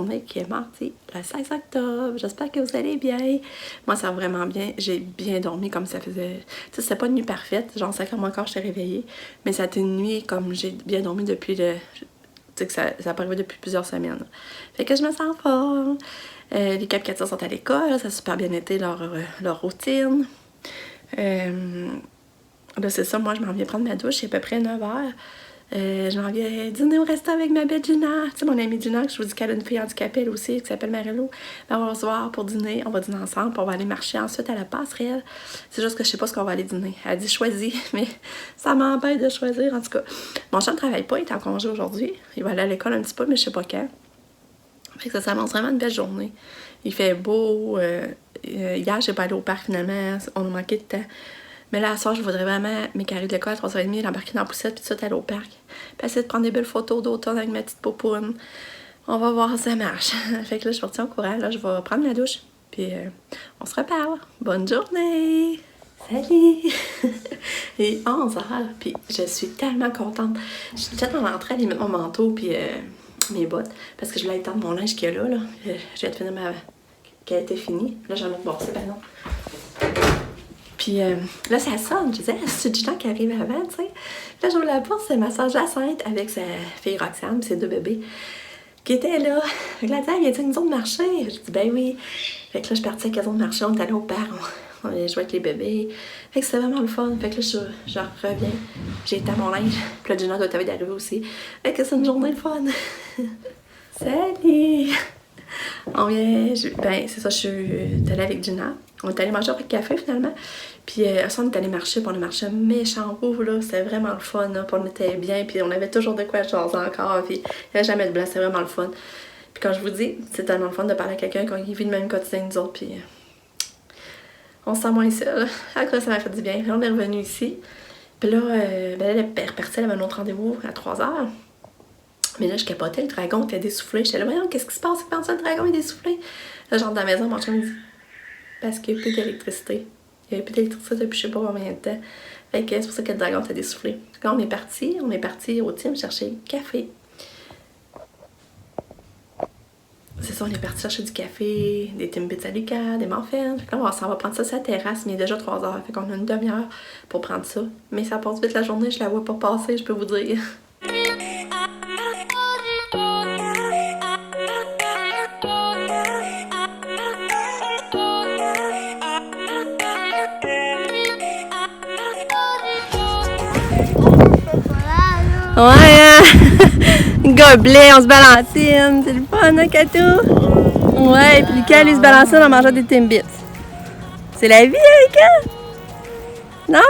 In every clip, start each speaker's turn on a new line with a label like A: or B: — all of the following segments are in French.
A: journée qui est mardi, le 16 octobre. J'espère que vous allez bien. Moi, ça va vraiment bien. J'ai bien dormi comme ça faisait... Tu sais, c'était pas une nuit parfaite. Genre, 5 heures encore, je t'ai réveillée. Mais ça a été une nuit comme j'ai bien dormi depuis le... Tu sais que ça a pas arrivé depuis plusieurs semaines. Fait que je me sens forte. Les 4 sont à l'école. Ça a super bien été leur routine. Là, c'est ça. Moi, je m'en viens prendre ma douche. C'est à peu près 9 heures. Je m'en viens dîner au resto avec ma belle Gina. Tu sais, mon amie Gina, que je vous dis qu'elle a une fille handicapée elle aussi, qui s'appelle Marilou. Ben, on va se voir pour dîner. On va dîner ensemble, puis on va aller marcher ensuite à la passerelle. C'est juste que je sais pas ce qu'on va aller dîner. Elle dit choisis, mais ça m'empêche de choisir. En tout cas, mon chum ne travaille pas, il est en congé aujourd'hui. Il va aller à l'école un petit peu, mais je sais pas quand. Fait que ça s'annonce vraiment une belle journée. Il fait beau. Hier, j'ai pas allé au parc finalement. On a manqué de temps. Mais là, à soir, je voudrais vraiment m'écarrer de l'école à 3h30, l'embarquer dans la poussette, puis tout ça, aller au parc. Puis essayer de prendre des belles photos d'automne avec ma petite popoune. On va voir si ça marche. Fait que là, je suis partie au courant. Là, je vais prendre la douche. Puis on se reparle. Bonne journée! Salut! Il est 11h, puis je suis tellement contente. Je suis déjà dans l'entrée à aller mettre mon manteau, puis mes bottes, parce que je voulais étendre mon linge qu'il y a là. Je viens de finir ma... qui a été finie. Là, j'en ai borsé, pardon. Puis là, ça sonne. Je disais, c'est du temps qui arrive avant, tu sais. Là, j'ouvre la porte, c'est ma soeur Jacinthe avec sa fille Roxane, ses 2 bébés, qui étaient là. Fait que là, elle vient-tu nous autres marcher? Je dis, ben oui. Fait que là, je suis partie avec les autres marcher, on est allé au parc, on allait jouer avec les bébés. Fait que c'était vraiment le fun. Fait que là, je reviens. J'ai été à mon linge. Puis là, Gina doit être d'arriver aussi. Fait que c'est une journée de fun. Salut! On vient. Ben, c'est ça, je suis allée avec Gina. On est allé manger après le café finalement. Puis ça, on est allé marcher, puis on a marché méchant roux, là. C'était vraiment le fun, là. Puis on était bien, puis on avait toujours de quoi jaser encore. Puis il n'y avait jamais de blanc, c'était vraiment le fun. Puis quand je vous dis, c'est tellement le fun de parler à quelqu'un qui vit le même quotidien que nous autres, puis on se sent moins seul. À quoi ça m'a fait du bien. Puis on est revenu ici. Puis là, ben, elle est repartie, elle avait un autre rendez-vous à 3h. Mais là, je capotais, le dragon était dessoufflé. J'étais là, voyons, qu'est-ce qui se passe? Comment ça, le dragon est dessoufflé? Là, j'entre dans la maison, mon chum me dit, parce qu'il n'y a plus d'électricité. Il n'y avait plus d'électricité depuis je sais pas combien de temps. Fait que c'est pour ça que le dragon était dessoufflé. Quand on est parti au team chercher du café. C'est ça, on est parti chercher du café, des Timbits à Lucas, des muffins. Fait que là, on s'en va prendre ça sur la terrasse, mais il est déjà 3h. Fait qu'on a une demi-heure pour prendre ça. Mais ça passe vite la journée, je la vois pas passer, je peux vous dire. Ouais, hein? Gobelet, on se balancine. C'est le fun, hein, Katou? Ouais, puis Lucas, lui, se balancine en mangeant des Timbits. C'est la vie, hein, Lucas? Non?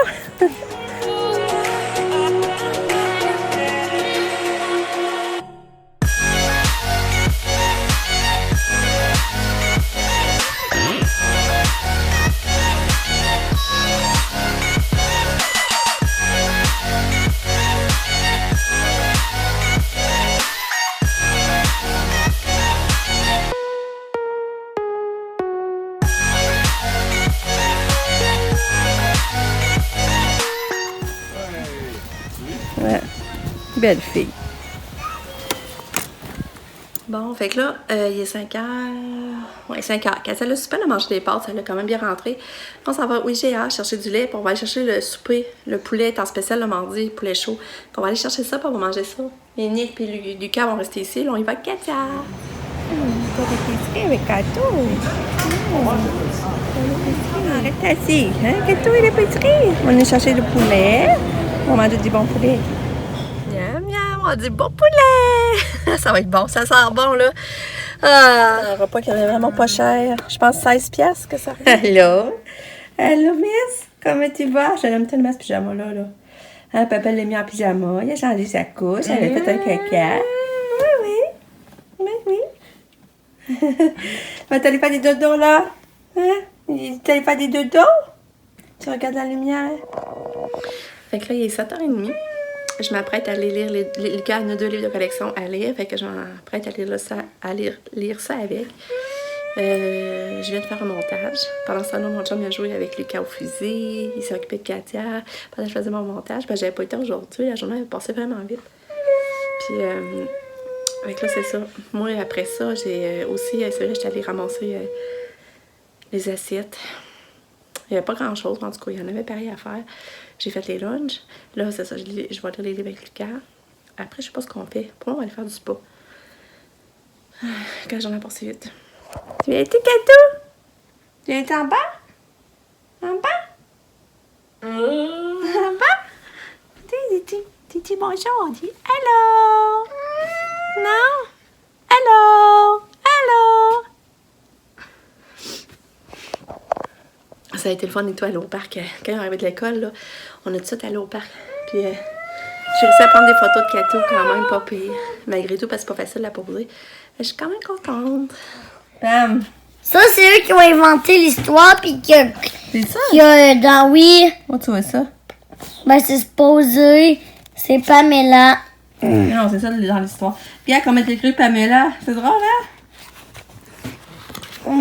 A: Ouais, belle fille. Bon, fait que là, il est 5h. Ouais, 5h. Quand elle a super à manger des pâtes, elle a quand même bien rentré. On s'en va au IGA chercher du lait, puis on va aller chercher le souper. Le poulet est en spécial le mardi, poulet chaud. Puis on va aller chercher ça, puis on va manger ça. Et Nick et Lucas vont rester ici. Là, on y va avec Katia. Pas d'épicerie avec Kato. Arrête assis, hein? Kato et l'épicerie. On est chercher le poulet. On va manger du bon poulet. Miam, miam, on a du bon poulet! Ça va être bon, ça sent bon, là. Ah, un repas qui est vraiment pas cher. Je pense 16 piastres que ça revient. Allô? Allô, miss? Comment tu vas? Je l'aime tellement ce pyjama-là, là. Hein, papa l'a mis en pyjama, il a changé sa couche, elle a fait un caca. Oui, oui. Oui, oui. Va t'aller faire des dodos, là? Hein? T'allais faire des dodos? Tu regardes la lumière? Fait que là, il est 7h30. Je m'apprête à aller lire les gars, il y a 2 livres de collection à lire. Fait que je m'apprête à lire ça avec. Je viens de faire un montage. Pendant ce temps-là, mon chum a joué avec Lucas au fusil. Il s'est occupé de Katia. Pendant que je faisais mon montage, j'avais pas eu le temps aujourd'hui. La journée avait passé vraiment vite. Puis Fait que là, c'est ça. Moi, après ça, j'ai aussi, c'est vrai, j'étais allée ramasser les assiettes. Il n'y avait pas grand-chose, en tout cas, il y en avait pareil à faire. J'ai fait les lunchs. Là, c'est ça, je vais lire les livres avec Lucas. Après, je sais pas ce qu'on fait. Pour moi, on va aller faire du spa. Quand j'en ai passé vite. Tu viens été Kato? Tu viens été en bas? En bas? En bas? Dis bonjour, on dit hello! Non? Hello! Hello! Ça a été le fun et tout aller au parc. Quand on est arrivé de l'école, là, on a tout de suite allé au parc. Puis j'ai réussi à prendre des photos de Kato quand même, pas pire. Malgré tout, parce que c'est pas facile de la poser. Mais je suis quand même contente. Bam!
B: Ça, c'est eux qui ont inventé l'histoire, puis
A: C'est ça?
B: dans oui,
A: Où tu vois ça?
B: ben c'est supposé, c'est Pamela.
A: Non, c'est ça dans l'histoire. Puis qu'on mette écrit Pamela. C'est drôle, hein?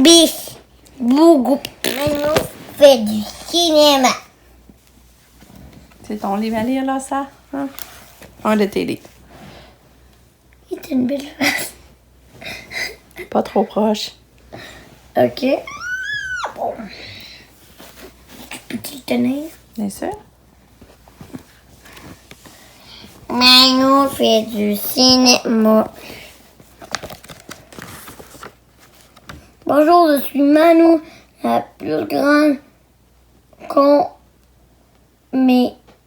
B: Biff, Bougou, Mano fait du cinéma.
A: C'est ton livre à lire, là, ça? Hein? Un de tes livres.
B: C'est une belle face.
A: Pas trop proche.
B: Ok. Bon. Peux-tu le tenir?
A: Bien sûr.
B: Mano fait du cinéma. Bonjour, je suis Manu, la plus grande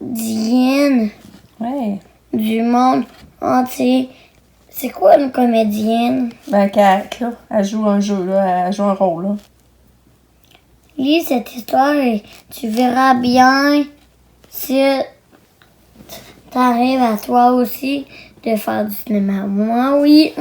B: comédienne
A: Ouais.
B: du monde entier. C'est quoi une comédienne?
A: Ben, Kat, là, elle joue un jeu, là. Elle joue un rôle, là.
B: Lis cette histoire et tu verras bien si t'arrives à toi aussi de faire du cinéma. Moi, oui.